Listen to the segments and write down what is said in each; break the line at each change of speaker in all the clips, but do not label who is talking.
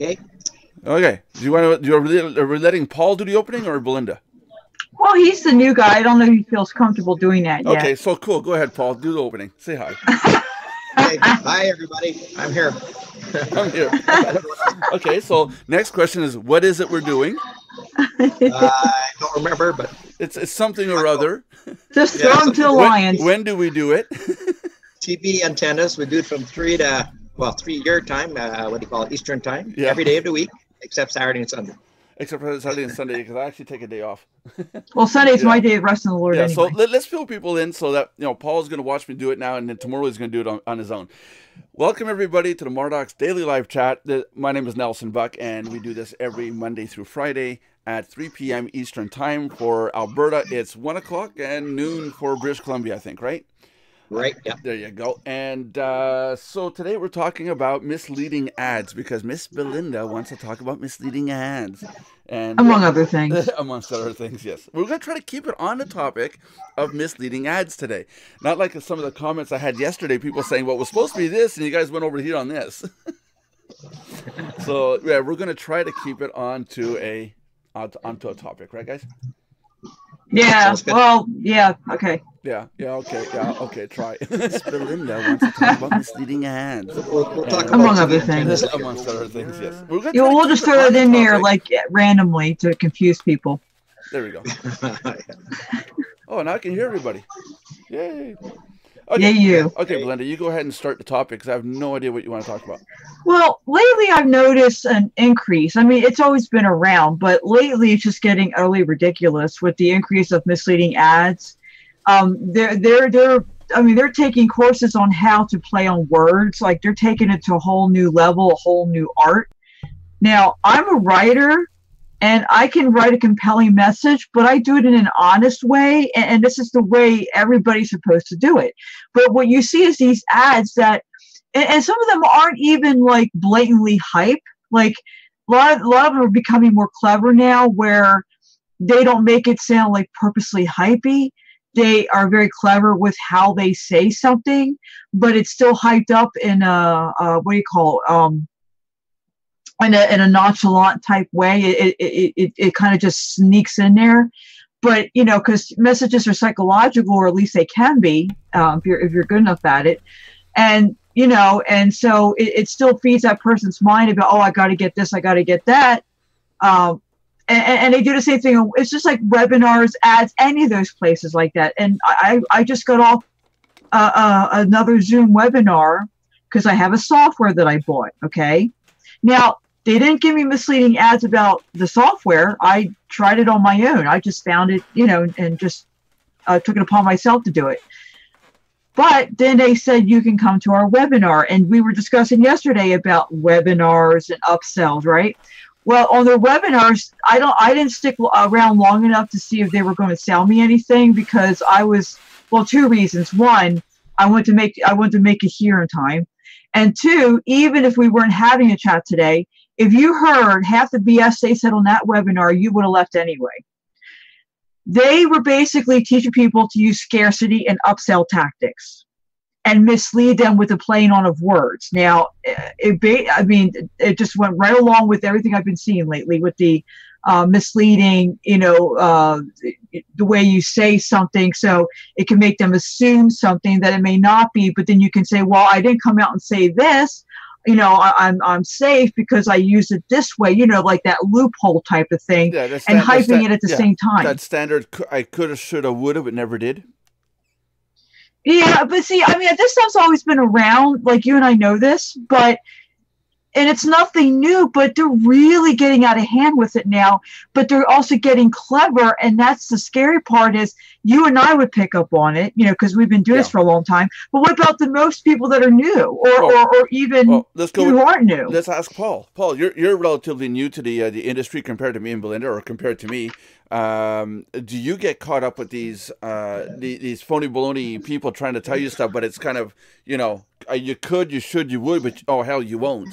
Okay.
Okay. Are we letting Paul do the opening or Belinda?
Well, he's the new guy. I don't know if he feels comfortable doing that yet.
Okay, so cool. Go ahead, Paul. Do the opening. Say hi.
Hey, hi, everybody. I'm here.
I'm here. Okay, so next question is, what is it we're doing?
I don't remember, but
it's something or other.
Just throw him to the lions.
When do we do it?
TV antennas. We do it from 3 your time. What do you call it? Eastern time.
Yeah.
Every day of the week, except Saturday and Sunday.
Except for Saturday and Sunday, because I actually take a day off.
Well, Sunday's my day of rest in the Lord anyway.
So let's fill people in so that Paul's going to watch me do it now, and then tomorrow he's going to do it on his own. Welcome everybody to the Mardox Daily Live Chat. My name is Nelson Buck, and we do this every Monday through Friday at 3 p.m. Eastern Time. For Alberta, it's 1 o'clock and noon for British Columbia, I think, right?
Right, yeah.
There you go. And so today we're talking about misleading ads, because Miss Belinda wants to talk about misleading ads. And
among other things.
Amongst other things, yes. We're going to try to keep it on the topic of misleading ads today. Not like some of the comments I had yesterday, people saying, well, it was supposed to be this, and you guys went over here on this. So, yeah, we're going to try to keep it onto a topic, right, guys?
Yeah, well, yeah, okay.
Okay, try. Miss Belinda wants to talk about misleading ads.
We'll talk about
among other things.
Amongst other things, yes.
We'll just throw it in there, like, randomly to confuse people.
There we go. Oh, now I can hear everybody. Yay. Okay.
Yeah, you.
Okay, Belinda, you go ahead and start the topic, because I have no idea what you want to talk about.
Well, lately I've noticed an increase. I mean, it's always been around, but lately it's just getting utterly ridiculous with the increase of misleading ads. They're taking courses on how to play on words. Like, they're taking it to a whole new level, a whole new art. Now, I'm a writer, and I can write a compelling message, but I do it in an honest way, and this is the way everybody's supposed to do it. But what you see is these ads that, and some of them aren't even like blatantly hype. Like, a lot of them are becoming more clever now, where they don't make it sound like purposely hypey. They are very clever with how they say something, but it's still hyped up in a in a nonchalant type way. It kind of just sneaks in there. But, because messages are psychological, or at least they can be, if you're good enough at it. And, and so it still feeds that person's mind about, oh, I got to get this, I got to get that. And they do the same thing. It's just like webinars, ads, any of those places like that. And I just got off another Zoom webinar because I have a software that I bought. Okay. Now, they didn't give me misleading ads about the software. I tried it on my own. I just found it, and just took it upon myself to do it. But then they said, you can come to our webinar. And we were discussing yesterday about webinars and upsells, right? Well, on their webinars, I didn't stick around long enough to see if they were going to sell me anything, because I was, well, two reasons. One, I wanted to make it here in time. And two, even if we weren't having a chat today, if you heard half the BS they said on that webinar, you would have left anyway. They were basically teaching people to use scarcity and upsell tactics and mislead them with the playing on of words. Now, it just went right along with everything I've been seeing lately with the misleading, the way you say something, so it can make them assume something that it may not be. But then you can say, well, I didn't come out and say this. I'm safe because I use it this way, like that loophole type of thing, and hyping it at the same time.
That standard, I could have, should have, would have, but never did.
Yeah, but see, this stuff's always been around. Like, you and I know this, and it's nothing new, but they're really getting out of hand with it now. But they're also getting clever, and that's the scary part, is you and I would pick up on it, because we've been doing this for a long time. But what about the most people that are new, or even who aren't new?
Let's ask Paul. Paul, you're relatively new to the industry compared to me and Belinda, or compared to me. Do you get caught up with these phony baloney people trying to tell you stuff, but it's kind of, you could, you should, you would, but oh hell, you won't.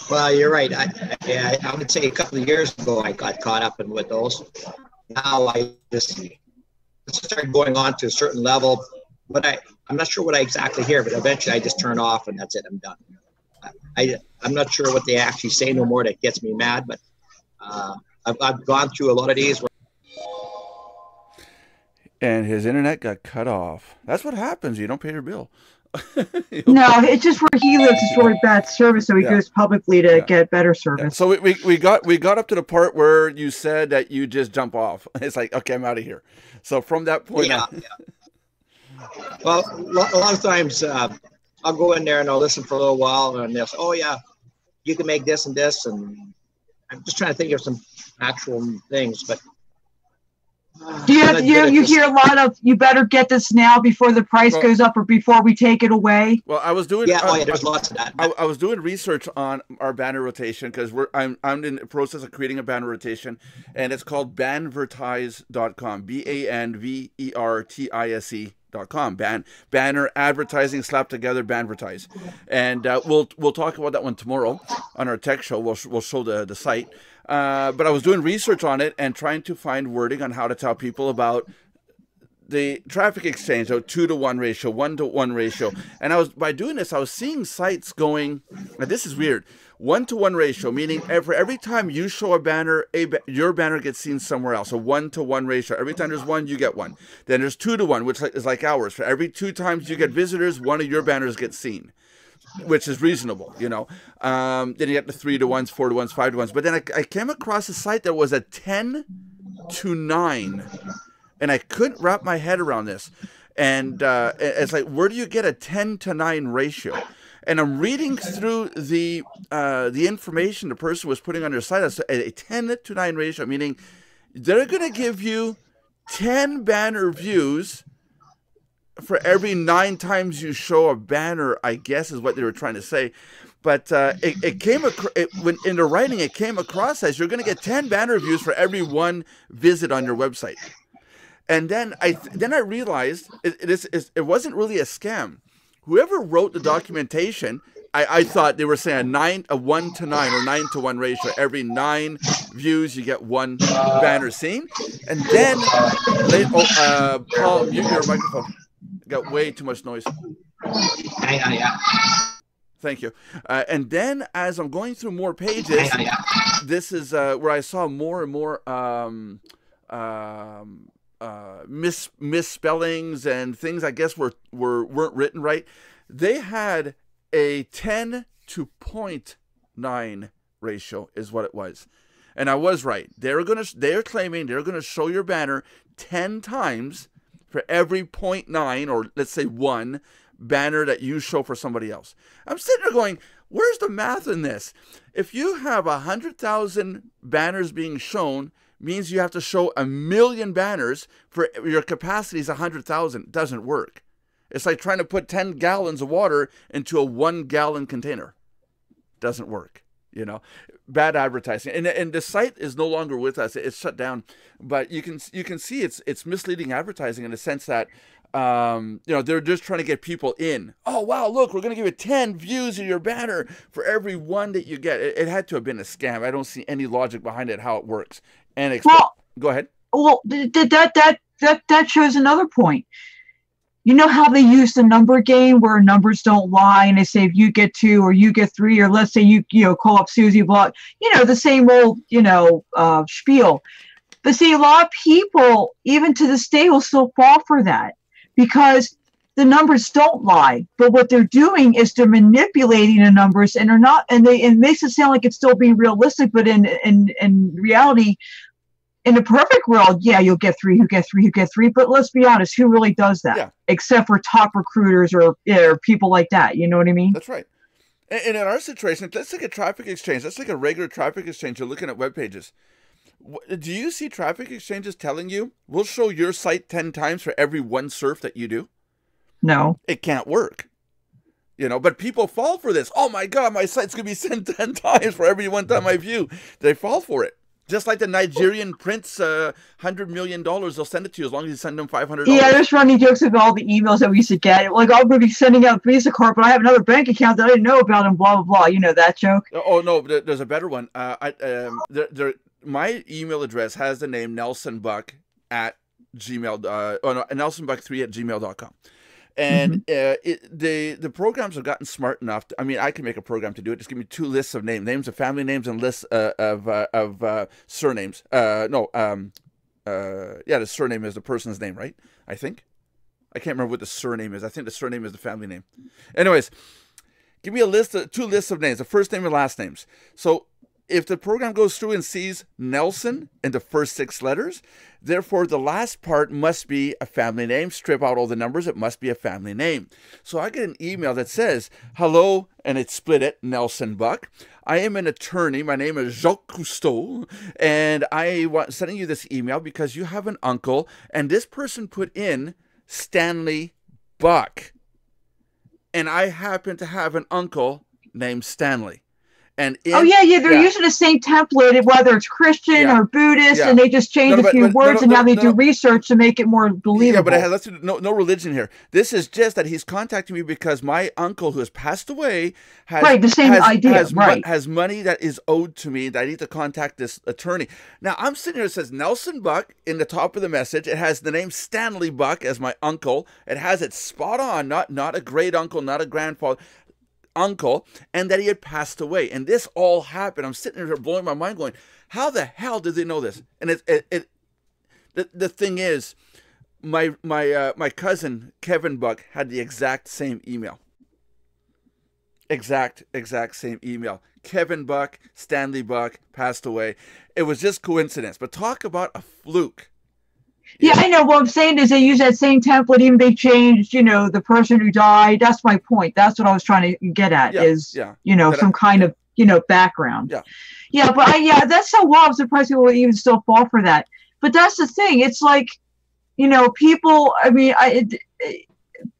Well, you're right. I would say a couple of years ago I got caught up in with those. Now I just started going on to a certain level I'm not sure what I exactly hear, but eventually I just turn off and that's it. I'm done. I'm not sure what they actually say no more that gets me mad, but I've gone through a lot of these.
And his internet got cut off. That's what happens. You don't pay your bill.
No, it's just where he lives is really bad service, so he goes publicly to get better service.
Yeah. So we got up to the part where you said that you just jump off. It's like, okay, I'm out of here. So from that point on.
Well, a lot of times I'll go in there and I'll listen for a little while, and they'll say, "Oh yeah, you can make this and this," and I'm just trying to think of some actual things, but.
You hear a lot of, you better get this now before the price goes up or before we take it away.
Well, I was doing
there's lots of that.
I was doing research on our banner rotation because I'm in the process of creating a banner rotation, and it's called banvertise.com. BANVERTISE.com. Banner advertising slapped together, Banvertise. And we'll talk about that one tomorrow on our tech show. We'll show the site. But I was doing research on it and trying to find wording on how to tell people about the traffic exchange, so 2-to-1 ratio, 1-to-1 ratio. And by doing this, I was seeing sites going, now this is weird, 1-to-1 ratio, meaning every time you show a banner, your banner gets seen somewhere else. So 1-to-1 ratio. Every time there's one, you get one. Then there's 2-to-1, which is like ours. For every 2 times you get visitors, one of your banners gets seen, which is reasonable, you know. Then you get the 3-to-1s, 4-to-1s, 5-to-1s. But then I came across a site that was a 10-to-9. And I couldn't wrap my head around this. And it's like, where do you get a 10-to-9 ratio? And I'm reading through the information the person was putting on their site. It's a 10-to-9 ratio, meaning they're going to give you 10 banner views for every 9 times you show a banner, I guess is what they were trying to say. But it came when in the writing, it came across as you're going to get 10 banner views for every 1 visit on your website. And then I realized it wasn't really a scam. Whoever wrote the documentation, I thought they were saying a 1-to-9 or 9-to-1 ratio. Every 9 views, you get 1 banner seen. And then, Paul, mute your microphone. Got way too much noise.
Yeah.
Thank you. And then as I'm going through more pages, this is where I saw more and more misspellings and things I guess weren't written right. They had a 10-to-0.9 ratio is what it was, and I was right. They're claiming they're gonna show your banner 10 times for every 0.9 or let's say 1 banner that you show for somebody else. I'm sitting there going, where's the math in this? If you have 100,000 banners being shown, means you have to show 1 million banners for your capacity is 100,000. It doesn't work. It's like trying to put 10 gallons of water into a 1-gallon container. Doesn't work. You know, bad advertising. And the site is no longer with us. It's shut down. But you can see it's misleading advertising in the sense that you know, they're just trying to get people in. Oh wow, look, we're gonna give you 10 views of your banner for every 1 that you get. It had to have been a scam. I don't see any logic behind it how it works. And go ahead.
Well, that shows another point. You know how they use the number game where numbers don't lie, and they say if you get 2 or you get 3, or let's say you call up Susie Block, the same old spiel. But see, a lot of people, even to this day, will still fall for that because the numbers don't lie. But what they're doing is they're manipulating the numbers, and they're not, and it makes it sound like it's still being realistic, but in reality. In the perfect world, yeah, you'll get 3, you get 3, you get 3. But let's be honest, who really does that? Yeah. Except for top recruiters or people like that. You know what I mean?
That's right. And in our situation, let's take a traffic exchange. Let's take a regular traffic exchange. You're looking at web pages. Do you see traffic exchanges telling you, we'll show your site 10 times for every 1 surf that you do?
No.
It can't work. But people fall for this. Oh my God, my site's going to be sent 10 times for every 1 time I view. They fall for it. Just like the Nigerian prince, $100 million, they'll send it to you as long as you send them $500.
Yeah, there's running jokes about all the emails that we used to get. Like, I'm going to be sending out Visa card, but I have another bank account that I didn't know about, and blah, blah, blah. You know that joke?
Oh, no, there's a better one. My email address has the name nelsonbuck@gmail.com. NelsonBuck3@gmail.com. And the programs have gotten smart enough. I mean, I can make a program to do it. Just give me 2 lists of names of family names, and lists of surnames. The surname is the person's name, right? I think. I can't remember what the surname is. I think the surname is the family name. Anyways, give me a list of 2 lists of names, the first name and last names. So if the program goes through and sees Nelson in the first 6 letters, therefore the last part must be a family name. Strip out all the numbers. It must be a family name. So I get an email that says, hello, and it's split it, Nelson Buck. I am an attorney. My name is Jacques Cousteau, and I want sending you this email because you have an uncle, and this person put in Stanley Buck. And I happen to have an uncle named Stanley. And they're
using the same template, whether it's Christian or Buddhist, and they just change a few words, and now they do research to make it more believable.
Yeah, but it has no religion here. This is just that he's contacting me because my uncle, who has passed away, has money that is owed to me that I need to contact this attorney. Now, I'm sitting here, it says Nelson Buck in the top of the message. It has the name Stanley Buck as my uncle. It has it spot on, not a great uncle, not a grandfather, uncle, and that he had passed away. And this all happened. I'm sitting there blowing my mind going, how the hell did they know this? And the thing is, my cousin Kevin Buck had the exact same email. Exact same email. Kevin Buck, Stanley Buck passed away. It was just coincidence, but talk about a fluke.
Yeah, I know. What I'm saying is they use that same template, even they changed, the person who died. That's my point. That's what I was trying to get at some kind of, background. Yeah. But that's so wild. I'm surprised people would even still fall for that. But that's the thing. It's like, people,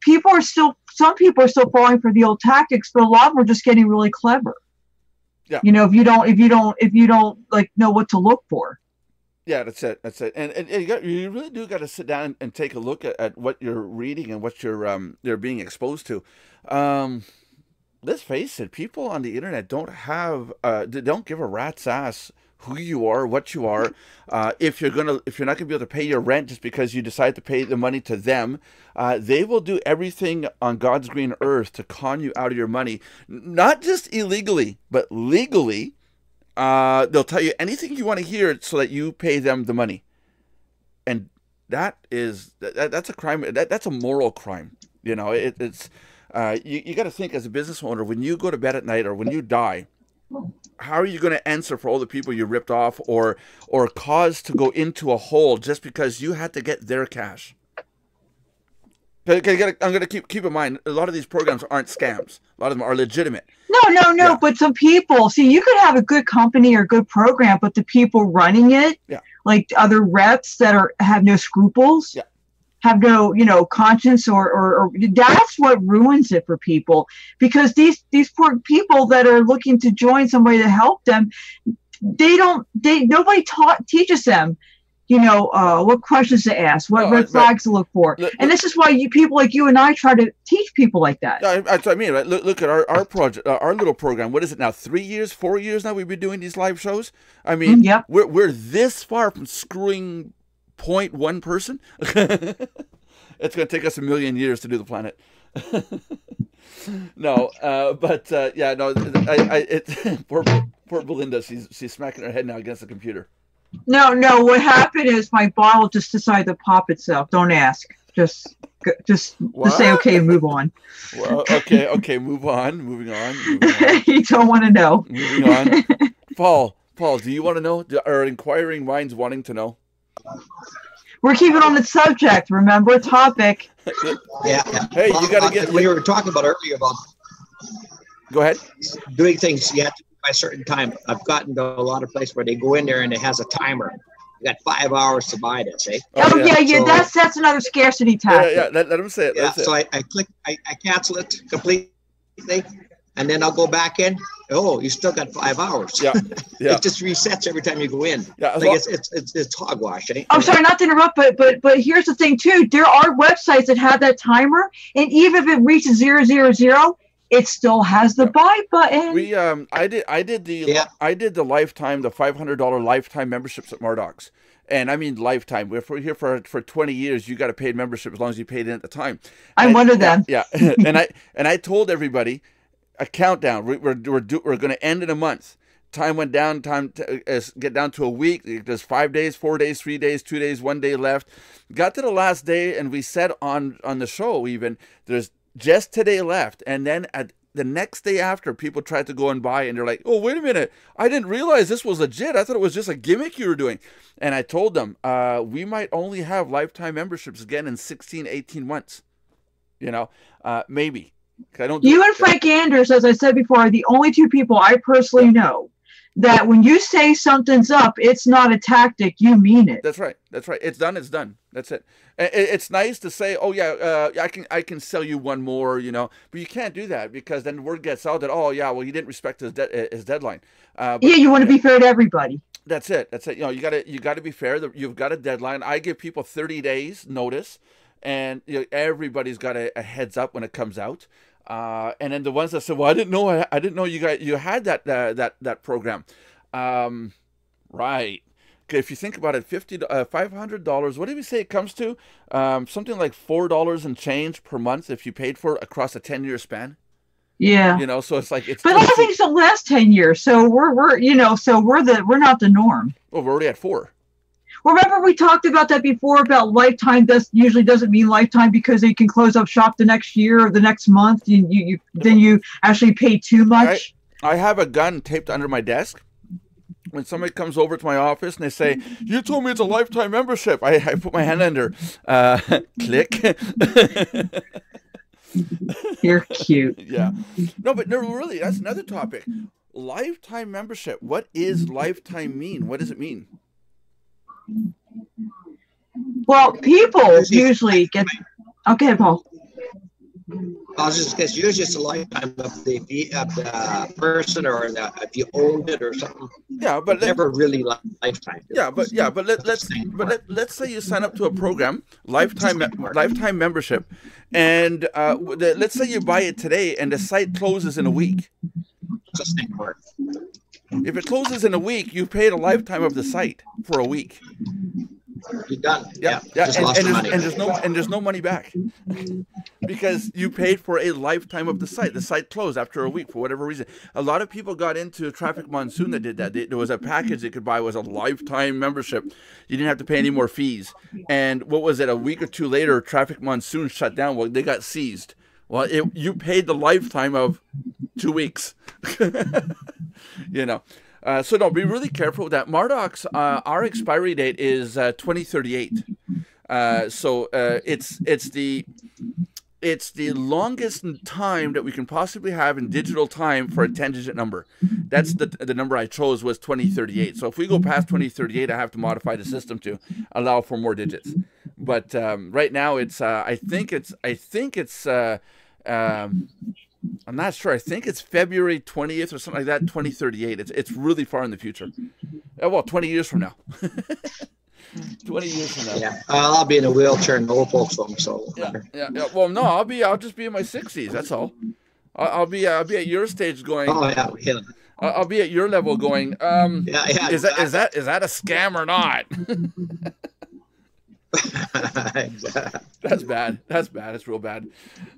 some people are still falling for the old tactics, but a lot of them are just getting really clever.
Yeah.
If you don't like know what to look for.
Yeah, that's it. And you really do got to sit down and take a look at what you're reading and what you're being exposed to. Let's face it, people on the internet don't give a rat's ass who you are, what you are. If you're not gonna be able to pay your rent just because you decide to pay the money to them, they will do everything on God's green earth to con you out of your money, not just illegally, but legally. They'll tell you anything you want to hear so that you pay them the money. And that's a crime. That's a moral crime. You got to think as a business owner, when you go to bed at night or when you die, how are you going to answer for all the people you ripped off or caused to go into a hole just because you had to get their cash? I'm going to keep in mind, a lot of these programs aren't scams. A lot of them are legitimate.
No. Yeah. But some people, see, you could have a good company or good program, but the people running it, like other reps that have no scruples, have no, conscience or that's what ruins it for people. Because these poor people that are looking to join somebody to help them, nobody teaches them. What questions to ask, what red flags to look for. And this is why people like you and I try to teach people like that.
That's what I mean, right? Look at our project, our little program. What is it now? 3 years, 4 years now we've been doing these live shows? I mean, we're this far from screwing 0.1 person. It's going to take us 1 million years to do the planet. Poor Belinda, she's smacking her head now against the computer.
No. What happened is my bottle just decided to pop itself. Don't ask. Just say okay and move on.
Well, okay, move on. Moving on.
You don't want to know.
Moving on. Paul, do you want to know? Are inquiring minds wanting to know?
We're keeping on the subject. Remember, topic.
Yeah.
Hey, you got to get.
We were talking about earlier about.
Go ahead.
Doing things you have to do by a certain time. I've gotten to a lot of places where they go in there and it has a timer. You got 5 hours to buy this, eh?
Oh yeah. So, that's another scarcity tactic.
Yeah. Let them say it.
Yeah. So I click. I cancel it completely, and then I'll go back in. Oh, you still got 5 hours. Yeah. It just resets every time you go in. Yeah. Like it's hogwash, eh?
I'm sorry not to interrupt, but here's the thing too. There are websites that have that timer, and even if it reaches 000. It still has the buy button.
I did the lifetime, the $500 lifetime memberships at Mardox, And I mean lifetime. If we're here for 20 years, you got a paid membership as long as you paid in at the time.
I'm one of them.
Yeah. and I told everybody a countdown. We're going to end in a month. Time went down. Get down to a week. There's 5 days, 4 days, 3 days, 2 days, 1 day left. Got to the last day, and we said on the show even there's just today left. And then at the next day after, people tried to go and buy, and they're like, "Oh, wait a minute! I didn't realize this was legit. I thought it was just a gimmick you were doing." And I told them, we might only have lifetime memberships again in 16, 18 months. You know, maybe. I don't.
You and Frank Anders, as I said before, are the only two people I personally know that when you say something's up, it's not a tactic. You mean it.
That's right. That's right. It's done. It's done. That's it. It's nice to say, "Oh yeah, I can sell you one more," you know, but you can't do that because then word gets out that, "Oh yeah, well, he didn't respect his deadline." But,
yeah, you want to be fair to everybody.
That's it. That's it. You know, you got to be fair. You've got a deadline. I give people 30 days notice, and you know, everybody's got a heads up when it comes out. And then the ones that said, "Well, I didn't know you had that program," right? If you think about it, $500. What did we say it comes to? Something like $4 and change per month if you paid for it across a 10-year span.
Yeah.
You know, so it's like it's.
But all things don't last 10 years, so we're not the norm.
Well, we're already at 4.
Remember we talked about that before about lifetime. That usually doesn't mean lifetime because they can close up shop the next year or the next month. Then you actually pay too much.
I have a gun taped under my desk. When somebody comes over to my office and they say, "You told me it's a lifetime membership," I put my hand under, click.
You're cute.
Yeah. No, but no, really, that's another topic. Lifetime membership. What is lifetime mean? What does it mean?
Well, people usually get. Okay, Paul.
I was just because usually it's a lifetime of the person, or if you owned it or something.
Yeah, but
never really lifetime.
Let's say you sign up to a program, lifetime membership, and let's say you buy it today and the site closes in a week. If it closes in a week, you paid a lifetime of the site for a week.
You're done.
Yeah. And there's no money back because you paid for a lifetime of the site. The site closed after a week for whatever reason. A lot of people got into Traffic Monsoon that did that. There was a package they could buy, was a lifetime membership. You didn't have to pay any more fees. And what was it? A week or two later, Traffic Monsoon shut down. Well, they got seized. Well, you paid the lifetime of 2 weeks. You know. So no, be really careful with that. Mardox, our expiry date is 2038. So it's the longest time that we can possibly have in digital time for a 10-digit number. That's the number I chose was 2038. So if we go past 2038, I have to modify the system to allow for more digits. But right now it's I think it's I'm not sure. I think it's February 20th or something like that, 2038. It's really far in the future. Well, 20 years from now. 20 years from now.
Yeah, I'll be in a wheelchair in old folks home. So
yeah. Well, no, I'll just be in my 60s. That's all. I'll be at your stage going.
Oh yeah.
I'll be at your level going.
Yeah.
Is that a scam or not? That's bad. It's real bad.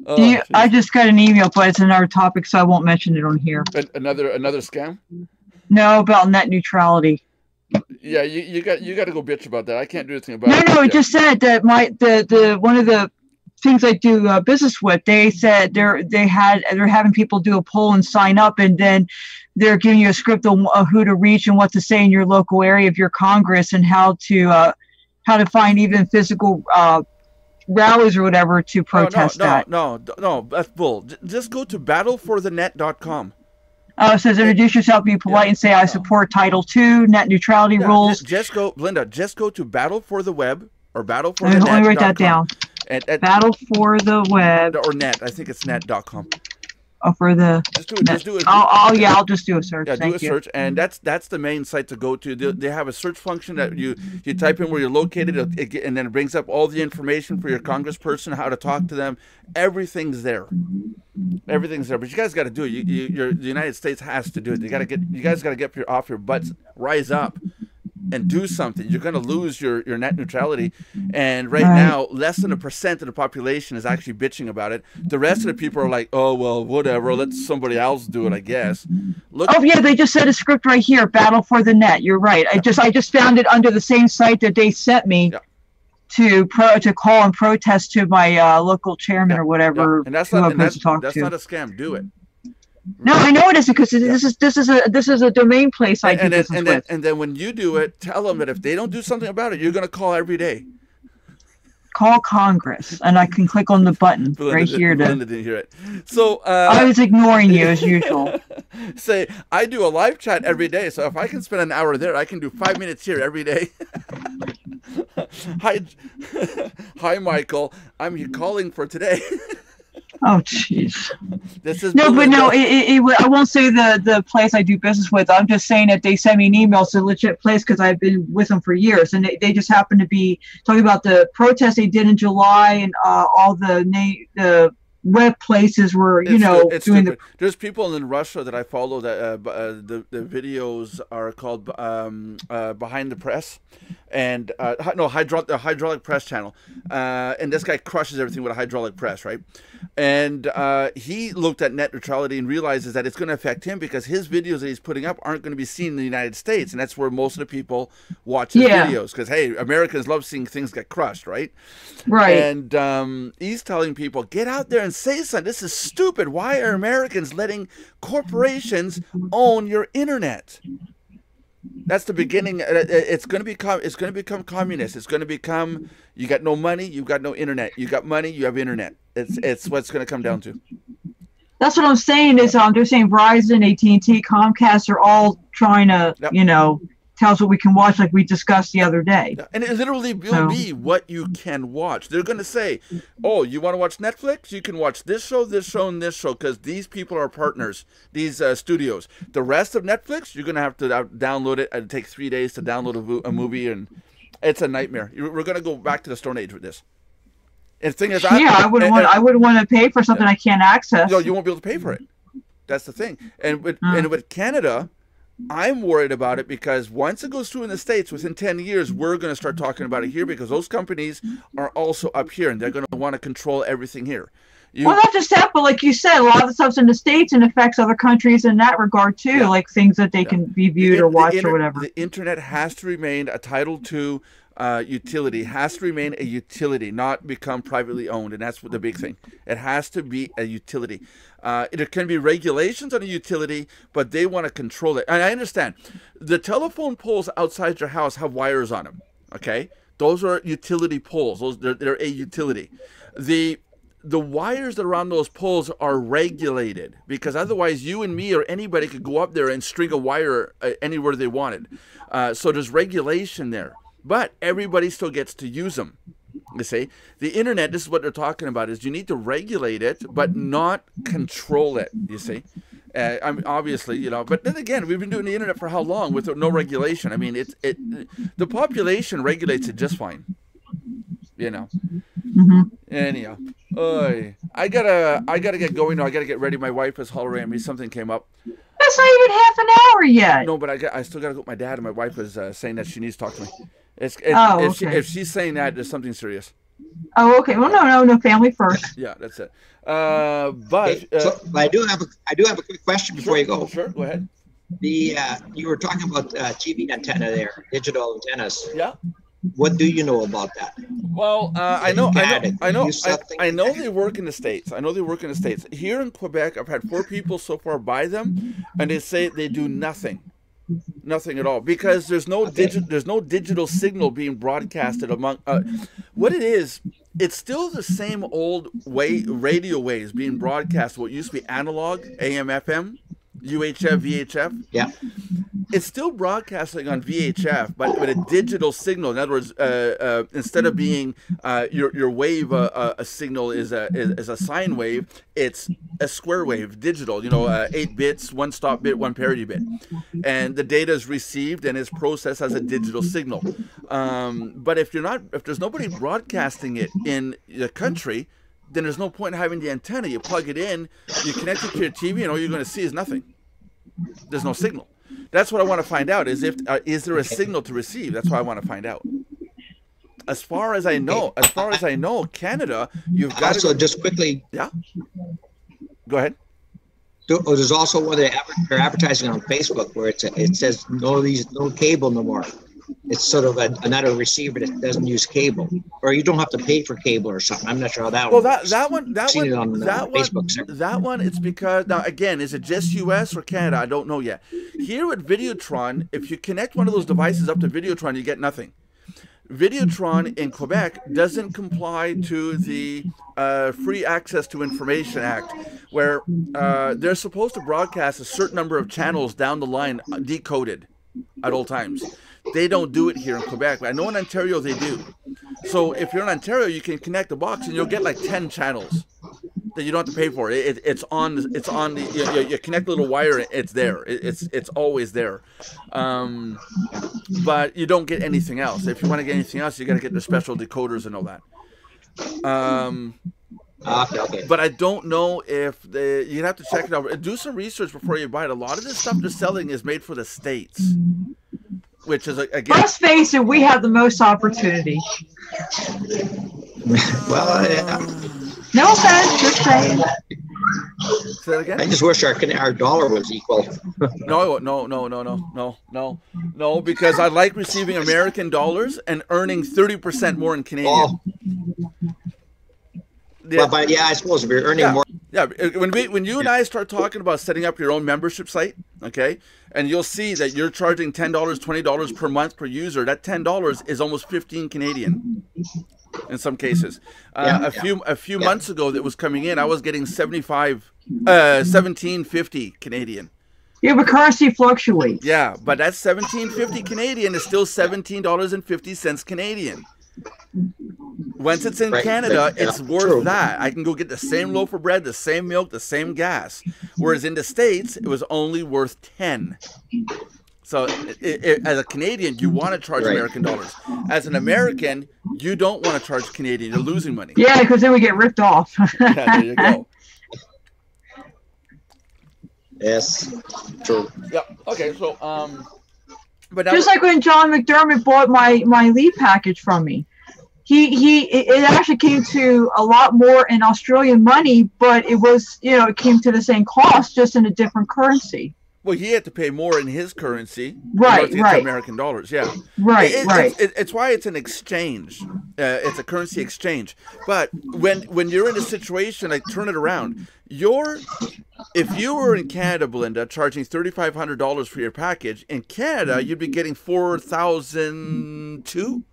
Oh,
I just got an email, but it's another topic, so I won't mention it on here.
Another scam?
No, about net neutrality.
Yeah, you got to go bitch about that. I can't do anything about it.
No, it just said that the one of the things I do business with, they said they're having people do a poll and sign up, and then they're giving you a script of who to reach and what to say in your local area of your Congress and how to find even physical rallies or whatever to protest that.
No, that's bull. Just go to battleforthenet.com.
It says introduce yourself, be polite, and say I support Title II, net neutrality rules.
Just go, Linda. Just go to Battle for the Web or battleforthenet.com.
Let me write that down. Battle for the Web
or net. I think it's net.com.
Oh, for the
just do it.
I'll just do a search.
Yeah, do a search, and that's the main site to go to. They have a search function that you type in where you're located, and then it brings up all the information for your congressperson, how to talk to them. Everything's there. Everything's there. But you guys got to do it. The United States has to do it. You guys got to get off your butts, rise up, and do something. You're going to lose your net neutrality. And right now, less than 1% of the population is actually bitching about it. The rest of the people are like, oh, well, whatever. Let somebody else do it, I guess. Look.
Oh, yeah, they just said a script right here, Battle for the Net. You're right. I just found it under the same site that they sent me to call and protest to my local chairman or whatever.
And that's not a scam. Do it.
No, I know it isn't, because this is a domain place I do business with.
And then when you do it, tell them that if they don't do something about it, you're going to call every day.
Call Congress, and I can click on the button right here.
Belinda didn't hear it. So
I was ignoring you as usual.
Say, I do a live chat every day, so if I can spend an hour there, I can do 5 minutes here every day. Hi, Michael. I'm calling for today.
Oh, jeez.
This is
no, but no, I won't say the place I do business with. I'm just saying that they send me an email. It's a legit place because I've been with them for years. And they just happen to be talking about the protest they did in July, and all the web places were, doing
stupid. There's people in Russia that I follow that the videos are called Behind the Press, and hydraulic press channel, and this guy crushes everything with a hydraulic press, right? And he looked at net neutrality and realizes that it's going to affect him because his videos that he's putting up aren't going to be seen in the United States, and that's where most of the people watch his videos, because hey, Americans love seeing things get crushed, right?
Right.
And he's telling people, get out there and say something. This is stupid. Why are Americans letting corporations own your internet? That's the beginning. It's going to become communist. It's going to become, you got no money, you got no internet. You got money, you have internet. It's what's going to come down to.
That's what I'm saying. Is they're saying Verizon, AT&T, Comcast are all trying to, tell us what we can watch, like we discussed the other day.
And it literally will be what you can watch. They're going to say, oh, you want to watch Netflix? You can watch this show, and this show, because these people are partners, these studios. The rest of Netflix, you're going to have to download it. It'll take 3 days to download a movie, and it's a nightmare. We're going to go back to the Stone Age with this. And the thing is, I wouldn't want to pay for something I can't access.
No,
you won't be able to pay for it. That's the thing. And with Canada, I'm worried about it because once it goes through in the States, within 10 years, we're going to start talking about it here because those companies are also up here and they're going to want to control everything here.
Well, not just that, but like you said, a lot of the stuff's in the States and affects other countries in that regard too, like things that they can be viewed or watched or whatever.
The internet has to remain a Title II utility, has to remain a utility, not become privately owned, and that's the big thing. It has to be a utility. There can be regulations on a utility, but they want to control it. And I understand. The telephone poles outside your house have wires on them, okay? Those are utility poles. They're a utility. The wires that are on those poles are regulated because otherwise you and me or anybody could go up there and string a wire anywhere they wanted. So there's regulation there. But everybody still gets to use them. You see, the internet, this is what they're talking about, is you need to regulate it, but not control it, you see. I mean, obviously, but then again, we've been doing the internet for how long with no regulation? I mean, the population regulates it just fine, Anyhow, I gotta get going now. I gotta get ready. My wife is hollering at me. Something came up.
That's not even half an hour yet.
No, but I still gotta go with my dad, and my wife is saying that she needs to talk to me.
Okay.
If she's saying that, there's something serious.
Oh, okay. Well, no, family first.
Yeah, that's it.
So I do have a quick question before you go.
Sure, go ahead.
You were talking about TV antenna there, digital antennas.
Yeah.
What do you know about that?
Well, I know they work in the States. I know they work in the States. Here in Quebec, I've had 4 people so far buy them, and they say they do nothing. Nothing at all, because there's no digital signal being broadcasted among what it is. It's still the same old radio waves being broadcast. What used to be analog, AM, FM, UHF, VHF.
Yeah.
It's still broadcasting on VHF, but with a digital signal. In other words, instead of being your wave, a signal is a sine wave. It's a square wave, digital. 8 bits, 1 stop bit, 1 parity bit, and the data is received and is processed as a digital signal. But if there's nobody broadcasting it in the country, then there's no point in having the antenna. You plug it in, you connect it to your TV, and all you're going to see is nothing. There's no signal. That's what I want to find out. Is there a signal to receive? That's what I want to find out. As far as I know, Canada, you've got
also just quickly.
Yeah. Go ahead.
There's also one they're advertising on Facebook where it says no cable no more. It's sort of another receiver that doesn't use cable, or you don't have to pay for cable or something. I'm not sure how that
Well,
works.
that one, it's because, now again, is it just US or Canada? I don't know yet. Here at Videotron, if you connect one of those devices up to Videotron, you get nothing. Videotron in Quebec doesn't comply to the Free Access to Information Act, where they're supposed to broadcast a certain number of channels down the line decoded at all times. They don't do it here in Quebec. I know in Ontario they do. So if you're in Ontario, you can connect the box and you'll get like 10 channels that you don't have to pay for. It's on the you connect a little wire, it's there. It's always there. But you don't get anything else. If you want to get anything else, you got to get the special decoders and all that.
Okay.
But I don't know if you'd have to check it out. Do some research before you buy it. A lot of this stuff they're selling is made for the States, which is, again,
let's face it, we have the most opportunity.
Well, yeah.
No offense, just saying.
Say that again?
I just wish our dollar was equal.
No, because I like receiving American dollars and earning 30% more in Canadian.
Oh.
Yeah.
But yeah, I suppose if you're earning more.
Yeah, when you and I start talking about setting up your own membership site, okay, and you'll see that you're charging $10, $20 per month per user. That $10 is almost 15 Canadian in some cases. A few months ago that was coming in, I was getting 17.50 Canadian.
Yeah, but currency fluctuates.
Yeah, but that 17.50 Canadian is still $17.50 Canadian. Once it's in Canada, it's worth that. I can go get the same loaf of bread, the same milk, the same gas. Whereas in the States, it was only worth 10. So as a Canadian, you want to charge American dollars. As an American, you don't want to charge Canadian. You're losing money.
Yeah, because then we get ripped off.
Yeah, there you go.
Yes, true.
Yeah. Okay. So, but
just like when John McDermott bought my lead package from me. It actually came to a lot more in Australian money, but it was, it came to the same cost, just in a different currency.
Well, he had to pay more in his currency,
right?
To American dollars, yeah.
Right.
It's why it's an exchange. It's a currency exchange. But when you're in a situation, like, turn it around. If you were in Canada, Belinda, charging $3,500 for your package, in Canada, you'd be getting $4,200.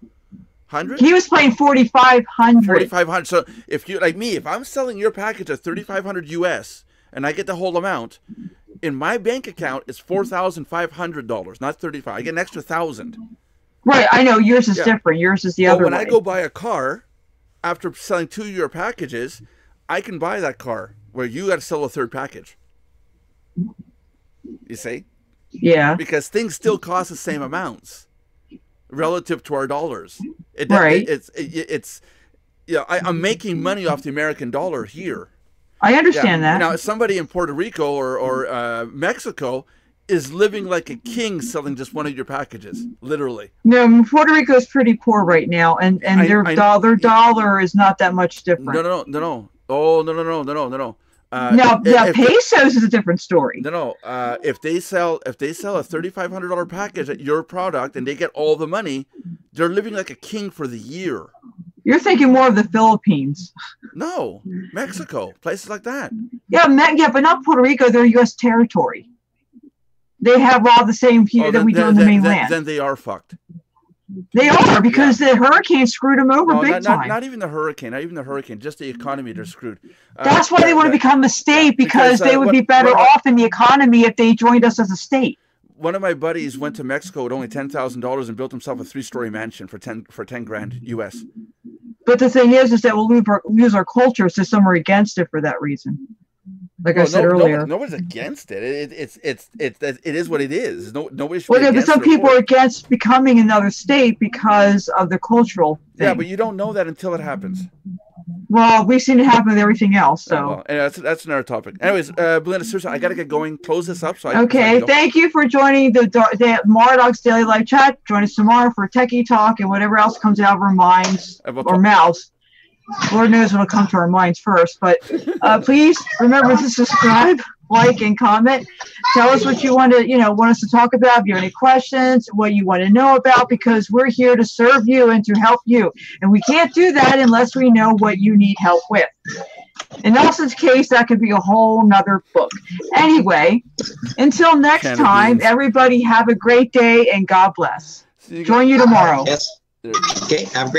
He was paying $4,500.
$4,500. So if you, like me, if I'm selling your package at $3,500 US and I get the whole amount, in my bank account it's $4,500, not $35. I get an extra $1,000.
Right, I know yours is different. Yours is the other way.
When I go buy a car, after selling 2 of your packages, I can buy that car where you got to sell a third package. You see?
Yeah.
Because things still cost the same amounts relative to our dollars. I'm making money off the American dollar here.
I understand that.
Now, somebody in Puerto Rico or Mexico is living like a king selling just one of your packages, literally.
No, Puerto Rico is pretty poor right now, and their dollar is not that much different.
No. Oh, no.
Now, pesos is a different story.
No. If they sell a $3,500 package at your product and they get all the money, they're living like a king for the year.
You're thinking more of the Philippines.
No, Mexico, places like that.
Yeah, but not Puerto Rico. They're U.S. territory. They have all the same people that we do in the mainland.
Then they are fucked.
They are, because the hurricane screwed them over big time.
Not even the hurricane. Just the economy, they're screwed.
That's why they want to become a state, because they would be better off in the economy if they joined us as a state.
One of my buddies went to Mexico with only $10,000 and built himself a 3-story mansion for 10 grand US.
But the thing is that we'll lose our culture, so some are against it for that reason. Like I said earlier,
nobody's against it. It is what it is. Nobody should.
Well, but some people are against becoming another state because of the cultural thing.
Yeah, but you don't know that until it happens.
Well, we've seen it happen with everything else. So
well, anyway, that's another topic. Anyways, Belinda, seriously, I got to get going. Close this up. So
okay, thank you for joining the Mardox Daily Live Chat. Join us tomorrow for Techie Talk and whatever else comes out of our minds or mouths. Lord knows what'll come to our minds first. But please remember to subscribe, like, and comment. Tell us what you want us to talk about. If you have any questions, what you want to know about, because we're here to serve you and to help you. And we can't do that unless we know what you need help with. In Nelson's case, that could be a whole nother book. Anyway, until next time, everybody have a great day and God bless. Join you tomorrow.
Yes. Okay, have a great